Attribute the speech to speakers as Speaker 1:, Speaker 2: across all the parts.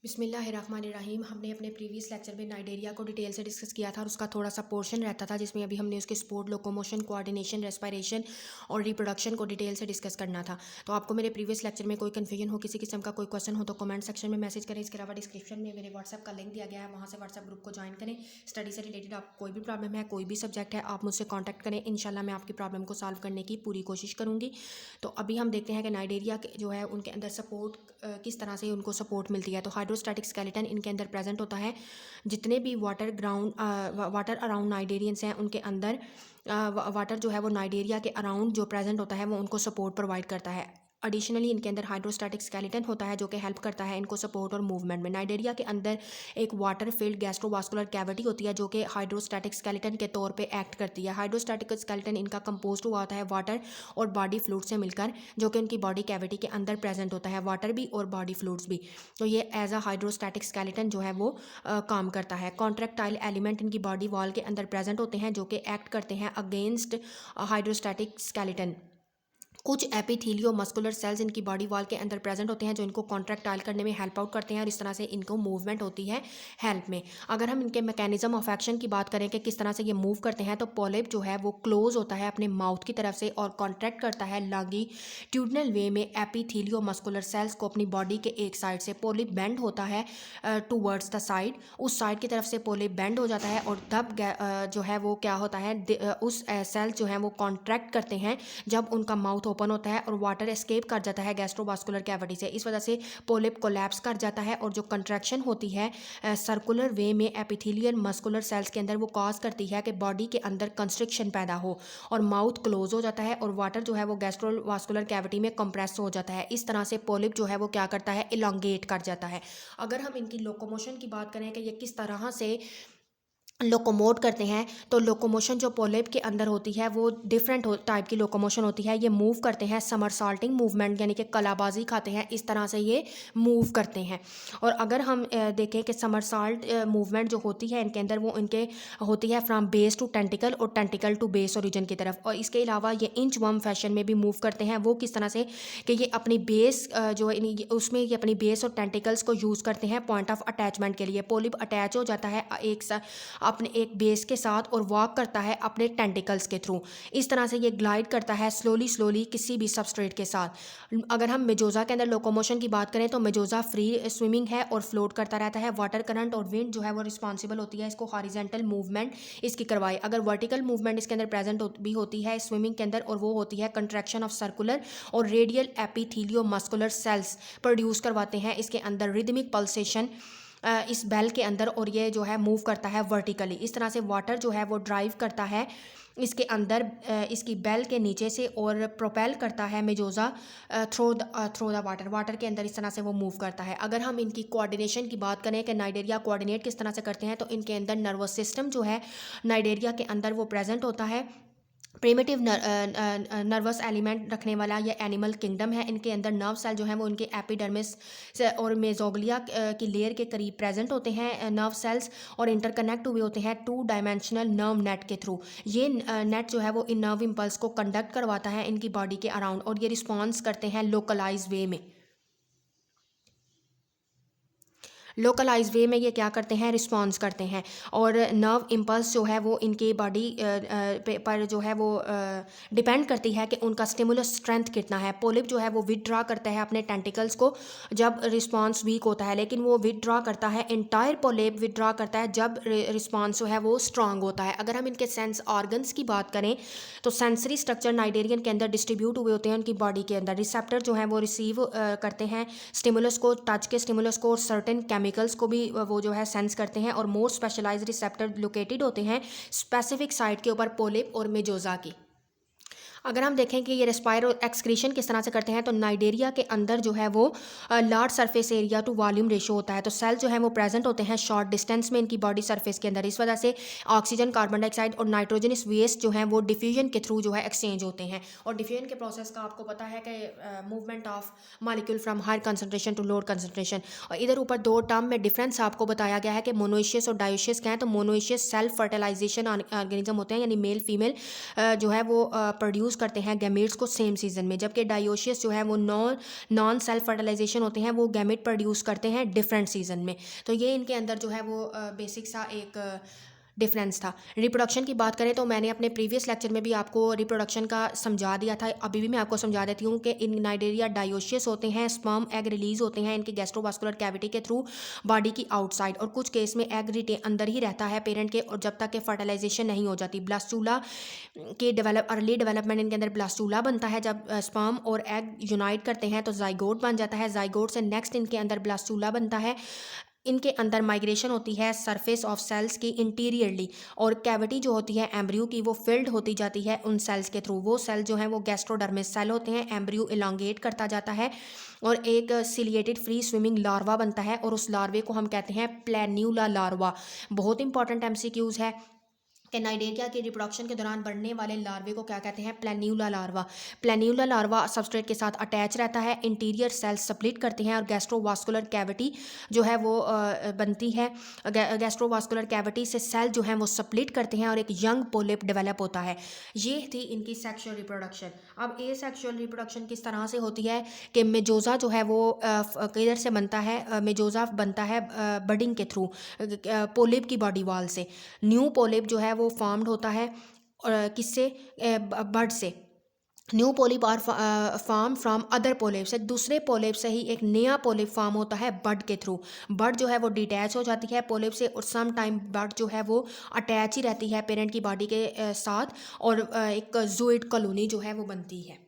Speaker 1: बिस्मिल्लाहिर्रहमानिर्रहीम। हमने अपने प्रीवियस लेक्चर में नाइडेरिया को डिटेल से डिस्कस किया था और उसका थोड़ा सा पोर्शन रहता था जिसमें अभी हमने उसके स्पोर्ट, लोकोमोशन, कोऑर्डिनेशन, रेस्पिरेशन और रिप्रोडक्शन को डिटेल से डिस्कस करना था। तो आपको मेरे प्रीवियस लेक्चर में कोई कन्फ्यूजन हो, किसी किस्म का कोई क्वेश्चन हो तो कमेंट सेक्शन में मैसेज करें। इसके अलावा डिस्क्रिप्शन में मेरे व्हाट्सएप का लिंक दिया गया है, वहाँ से व्हाट्सएप ग्रुप को ज्वाइन करें। स्टडी से रिलेटेड आप कोई भी प्रॉब्लम है, कोई भी सब्जेक्ट है, आप मुझसे कॉन्टैक्ट करें। इंशाल्लाह मैं आपकी प्रॉब्लम को सॉल्व करने की पूरी कोशिश करूँगी। तो अभी हम देखते हैं कि नाइडेरिया के जो है उनके अंदर सपोर्ट किस तरह से उनको सपोर्ट मिलती है। तो हाइड्रोस्टैटिक स्केलेटन इनके अंदर प्रेजेंट होता है। जितने भी वाटर अराउंड नाइडेरियंस हैं उनके अंदर वाटर जो है वो नाइडेरिया के अराउंड जो प्रेजेंट होता है वो उनको सपोर्ट प्रोवाइड करता है। एडिशनली इनके अंदर हाइड्रोस्टैटिक स्केलेटन होता है जो कि हेल्प करता है इनको सपोर्ट और मूवमेंट में। नाइडेरिया के अंदर एक वाटर फील्ड गैस्ट्रोवास्कुलर कैविटी होती है जो कि हाइड्रोस्टैटिक स्केलेटन के तौर पे एक्ट करती है। हाइड्रोस्टैटिक स्केलेटन इनका कंपोज हुआ होता है वाटर और बॉडी फ्लूइड से मिलकर, जो कि उनकी बॉडी कैविटी के अंदर प्रेजेंट होता है, वाटर भी और बॉडी फ्लूइड्स भी। तो ये एज अ हाइड्रोस्टैटिक स्केलेटन जो है वो काम करता है। कॉन्ट्रैक्टाइल एलिमेंट इनकी बॉडी वॉल के अंदर प्रेजेंट होते हैं जो कि एक्ट करते हैं अगेंस्ट हाइड्रोस्टैटिक स्केलेटन। कुछ एपिथेलियो मस्कुलर सेल्स इनकी बॉडी वॉल के अंदर प्रेजेंट होते हैं जो इनको कॉन्ट्रैक्टाइल करने में हेल्प आउट करते हैं और इस तरह से इनको मूवमेंट होती है हेल्प में। अगर हम इनके मैकेनिज्म ऑफ एक्शन की बात करें कि किस तरह से ये मूव करते हैं, तो पोलिप जो है वो क्लोज होता है अपने माउथ की तरफ से और कॉन्ट्रैक्ट करता है लॉन्गिट्यूडिनल वे में एपिथेलियो मस्कुलर सेल्स को अपनी बॉडी के एक साइड से। पोलिप बेंड होता है टूवर्ड्स द साइड, उस साइड की तरफ से पोलिप बेंड हो जाता है और तब जो है वो क्या होता है, उस सेल्स जो है वो कॉन्ट्रैक्ट करते हैं जब उनका माउथ ओपन होता है और वाटर एस्केप कर जाता है गैस्ट्रोवास्कुलर कैविटी से। इस वजह से पोलिप कोलैप्स कर जाता है और जो कंट्रैक्शन होती है सर्कुलर वे में एपिथेलियल मस्कुलर सेल्स के अंदर, वो कॉज करती है कि बॉडी के अंदर कंस्ट्रिक्शन पैदा हो और माउथ क्लोज हो जाता है और वाटर जो है वो गैस्ट्रोवास्कुलर कैविटी में कंप्रेस हो जाता है। इस तरह से पोलिप जो है वो क्या करता है, इलोंगेट कर जाता है। अगर हम इनकी लोकोमोशन की बात करें कि ये किस तरह से लोकोमोट करते हैं, तो लोकोमोशन जो पोलिप के अंदर होती है वो डिफरेंट टाइप की लोकोमोशन होती है। ये मूव करते हैं समरसॉल्टिंग मूवमेंट, यानी कि कलाबाजी खाते हैं, इस तरह से ये मूव करते हैं। और अगर हम देखें कि समरसॉल्ट मूवमेंट जो होती है इनके अंदर, वो इनके होती है फ्राम बेस टू टेंटिकल और टेंटिकल टू बेस ओरिजिन की तरफ। और इसके अलावा ये इंच वर्म फैशन में भी मूव करते हैं। वो किस तरह से कि ये अपनी बेस जो है उसमें ये अपनी बेस और टेंटिकल्स को यूज़ करते हैं पॉइंट ऑफ अटैचमेंट के लिए। पोलिप अटैच हो जाता है अपने एक बेस के साथ और वॉक करता है अपने टेंटिकल्स के थ्रू। इस तरह से ये ग्लाइड करता है स्लोली किसी भी सबस्ट्रेट के साथ। अगर हम मेजोजा के अंदर लोकोमोशन की बात करें तो मेजोजा फ्री स्विमिंग है और फ्लोट करता रहता है। वाटर करंट और विंड जो है वो रिस्पॉन्सिबल होती है इसको हॉरिजेंटल मूवमेंट इसकी करवाए। अगर वर्टिकल मूवमेंट इसके अंदर प्रेजेंट भी होती है स्विमिंग के अंदर, और वो होती है कंट्रैक्शन ऑफ सर्कुलर और रेडियल एपिथेलियो मस्कुलर सेल्स प्रोड्यूस करवाते हैं इसके अंदर रिदमिक पल्सेशन इस बेल के अंदर, और ये जो है मूव करता है वर्टिकली। इस तरह से वाटर जो है वो ड्राइव करता है इसके अंदर इसकी बेल के नीचे से और प्रोपेल करता है मेजोजा थ्रो द वाटर के अंदर। इस तरह से वो मूव करता है। अगर हम इनकी कोऑर्डिनेशन की बात करें कि नाइडेरिया कोऑर्डिनेट किस तरह से करते हैं, तो इनके अंदर नर्वस सिस्टम जो है नाइडेरिया के अंदर वो प्रेजेंट होता है। प्रिमिटिव नर्वस एलिमेंट रखने वाला ये एनिमल किंगडम है। इनके अंदर नर्व सेल जो है वो इनके एपिडर्मिस से और मेजोग्लिया की लेयर के करीब प्रेजेंट होते हैं नर्व सेल्स, और इंटरकनेक्ट हुए होते हैं 2 डायमेंशनल नर्व नेट के थ्रू। ये नेट जो है वो इन नर्व इम्पल्स को कंडक्ट करवाता है इनकी बॉडी के अराउंड, और ये रिस्पॉन्स करते हैं लोकलाइज वे में। लोकलाइज वे में ये क्या करते हैं, रिस्पॉन्स करते हैं। और नर्व इम्पल्स जो है वो इनकी बॉडी पर जो है वो डिपेंड करती है कि उनका स्टिमुलस स्ट्रेंथ कितना है। पोलिप जो है वो विदड्रॉ करता है अपने टेंटिकल्स को जब रिस्पॉन्स वीक होता है, लेकिन वो विदड्रॉ करता है, इंटायर पोलिप विदड्रॉ करता है जब रिस्पॉन्स जो है वो स्ट्रांग होता है। अगर हम इनके सेंस ऑर्गन्स की बात करें तो सेंसरी स्ट्रक्चर नाइडेरियन के अंदर डिस्ट्रीब्यूट हुए होते हैं उनकी बॉडी के अंदर। रिसेप्टर जो है वो रिसीव करते हैं स्टिमुलस को, टच के स्टिमुलस को, और सर्टेन केमिकल्स को भी वो जो है सेंस करते हैं। और मोर स्पेशलाइज्ड रिसेप्टर लोकेटेड होते हैं स्पेसिफिक साइट के ऊपर पोलिप और मेजोजा की। अगर हम देखें कि ये रेस्पायर और एक्सक्रीशन किस तरह से करते हैं, तो नाइडेरिया के अंदर जो है वो large surface area to volume ratio होता है। तो सेल जो है वो प्रेजेंट होते हैं शॉर्ट डिस्टेंस में इनकी बॉडी सरफेस के अंदर। इस वजह से ऑक्सीजन, कार्बन डाइऑक्साइड और नाइट्रोजनस वेस्ट जो है वो डिफ्यूजन के थ्रू जो है एक्सचेंज होते हैं। और डिफ्यूजन के प्रोसेस का आपको पता है कि movement of molecule from higher concentration to lower concentration. और इधर ऊपर 2 टर्म में डिफरेंस आपको बताया गया है कि मोनोइशियस और डायोशियस क्या है। तो मोनोइशियस सेल्फ फर्टिलाइजेशन ऑर्गेनिज्म होते हैं, यानी मेल फीमेल जो है वो प्रोड्यूस प्रोड्यूस करते हैं गैमेट्स को सेम सीजन में, जबकि डायोशियस जो है वो नॉन सेल्फ फर्टिलाइजेशन होते हैं, वो गैमेट प्रोड्यूस करते हैं डिफरेंट सीजन में। तो ये इनके अंदर जो है वो बेसिक सा एक डिफरेंस था। रिप्रोडक्शन की बात करें तो मैंने अपने प्रीवियस लेक्चर में भी आपको रिप्रोडक्शन का समझा दिया था, अभी भी मैं आपको समझा देती हूँ कि इन नाइडेरिया डायोशियस होते हैं, स्पर्म एग रिलीज होते हैं इनके गैस्ट्रोवास्कुलर कैविटी के थ्रू बॉडी की आउटसाइड, और कुछ केस में एग अंदर ही रहता है पेरेंट के, और जब तक कि फर्टिलाइजेशन नहीं हो जाती। ब्लास्टूला के अर्ली डेवलपमेंट इनके अंदर ब्लास्टूला बनता है, जब स्पर्म और एग यूनाइट करते हैं तो जाइगोट बन जाता है, जाइगोट से नेक्स्ट इनके अंदर ब्लास्टूला बनता है। इनके अंदर माइग्रेशन होती है सरफेस ऑफ सेल्स की इंटीरियरली, और कैविटी जो होती है एम्ब्रियो की वो फिल्ड होती जाती है उन सेल्स के थ्रू। वो सेल जो हैं वो गैस्ट्रोडर्मिस सेल होते हैं, एम्ब्रियो इलांगेट करता जाता है और एक सिलिएटेड फ्री स्विमिंग लार्वा बनता है, और उस लार्वे को हम कहते हैं प्लेन्यूला लार्वा। बहुत इंपॉर्टेंट एमसीक्यूज है कि नाइडेरिया के रिप्रोडक्शन के दौरान बढ़ने वाले लार्वे को क्या कहते हैं? प्लेन्यूला लार्वा। प्लेन्यूला लार्वा सबस्ट्रेट के साथ अटैच रहता है, इंटीरियर सेल्स स्प्लिट करते हैं और गैस्ट्रोवास्कुलर कैविटी जो है वो बनती है। गैस्ट्रोवास्कुलर कैविटी से सेल जो है वो स्प्लिट करते हैं और एक यंग पोलिप डेवलप होता है। ये थी इनकी सेक्सुअल रिप्रोडक्शन। अब ए सेक्सुअल रिप्रोडक्शन किस तरह से होती है कि मेजोजा जो है वो किधर से बनता है? मेजोजा बनता है बडिंग के थ्रू, पोलिप की बॉडी वॉल से। न्यू पोलिप जो है वो फॉर्म्ड होता है किससे? बर्ड से। New polyp are form from other polyp से, दूसरे पोलिप से ही एक नया पोलिप फॉर्म होता है बर्ड के थ्रू। बर्ड जो है वो डिटैच हो जाती है पोलिप से, और सम टाइम बर्ड जो है वो अटैच ही रहती है पेरेंट की बॉडी के साथ, और एक जूइड कॉलोनी जो है वो बनती है।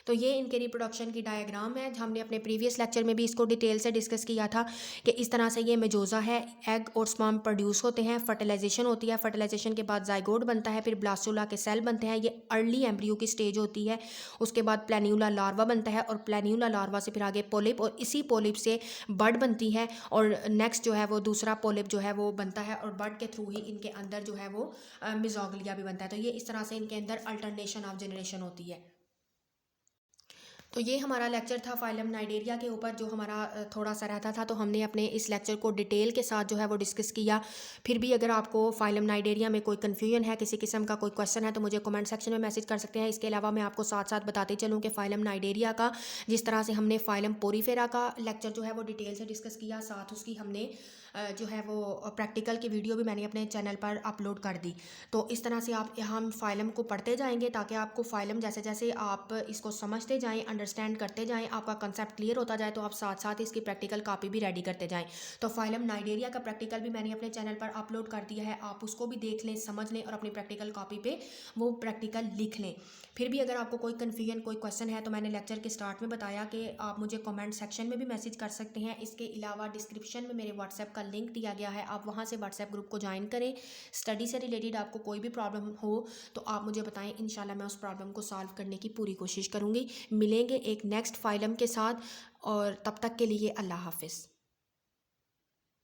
Speaker 1: तो ये इनके रिप्रोडक्शन की डायग्राम है। हमने अपने प्रीवियस लेक्चर में भी इसको डिटेल से डिस्कस किया था कि इस तरह से ये मेजोजा है, एग और स्पर्म प्रोड्यूस होते हैं, फर्टिलाइजेशन होती है, फर्टिलाइजेशन के बाद जाइगोट बनता है, फिर ब्लास्टूला के सेल बनते हैं, ये अर्ली एम्ब्रियो की स्टेज होती है। उसके बाद प्लेन्यूला लार्वा बनता है, और प्लेन्यूला लार्वा से फिर आगे पोलिप, और इसी पोलिप से बर्ड बनती है, और नेक्स्ट जो है वो दूसरा पोलिप जो है वो बनता है, और बर्ड के थ्रू ही इनके अंदर जो है वो मिजोग्लिया भी बनता है। तो ये इस तरह से इनके अंदर अल्टरनेशन ऑफ जनरेशन होती है। तो ये हमारा लेक्चर था फाइलम नाइडेरिया के ऊपर, जो हमारा थोड़ा सा रहता था, तो हमने अपने इस लेक्चर को डिटेल के साथ जो है वो डिस्कस किया। फिर भी अगर आपको फाइलम नाइडेरिया में कोई कन्फ्यूजन है, किसी किस्म का कोई क्वेश्चन है, तो मुझे कमेंट सेक्शन में मैसेज कर सकते हैं। इसके अलावा मैं आपको साथ साथ बताते चलूँ कि फाइलम नाइडेरिया का, जिस तरह से हमने फाइलम पोरीफेरा का लेक्चर जो है वो डिटेल से डिस्कस किया, साथ उसकी हमने जो है वो प्रैक्टिकल की वीडियो भी मैंने अपने चैनल पर अपलोड कर दी। तो इस तरह से आप हम फाइलम को पढ़ते जाएंगे, ताकि आपको फाइलम जैसे जैसे आप इसको समझते जाएं, अंडरस्टैंड करते जाएं, आपका कंसेप्ट क्लियर होता जाए, तो आप साथ साथ इसकी प्रैक्टिकल कॉपी भी रेडी करते जाएं। तो फाइलम नाइडेरिया का प्रैक्टिकल भी मैंने अपने चैनल पर अपलोड कर दिया है, आप उसको भी देख लें, समझ लें, और अपनी प्रैक्टिकल कॉपी पे वो प्रैक्टिकल लिख लें। फिर भी अगर आपको कोई कन्फ्यूजन, कोई क्वेश्चन है, तो मैंने लेक्चर के स्टार्ट में बताया कि आप मुझे कमेंट सेक्शन में भी मैसेज कर सकते हैं। इसके अलावा डिस्क्रिप्शन में मेरे व्हाट्सएप का लिंक दिया गया है, आप वहाँ से व्हाट्सएप ग्रुप को ज्वाइन करें। स्टडी से रिलेटेड आपको कोई भी प्रॉब्लम हो तो आप मुझे बताएं, इंशाल्लाह मैं उस प्रॉब्लम को सॉल्व करने की पूरी कोशिश करूँगी। मिलेंगे एक नेक्स्ट फाइलम के साथ, और तब तक के लिए अल्लाह हाफिज़।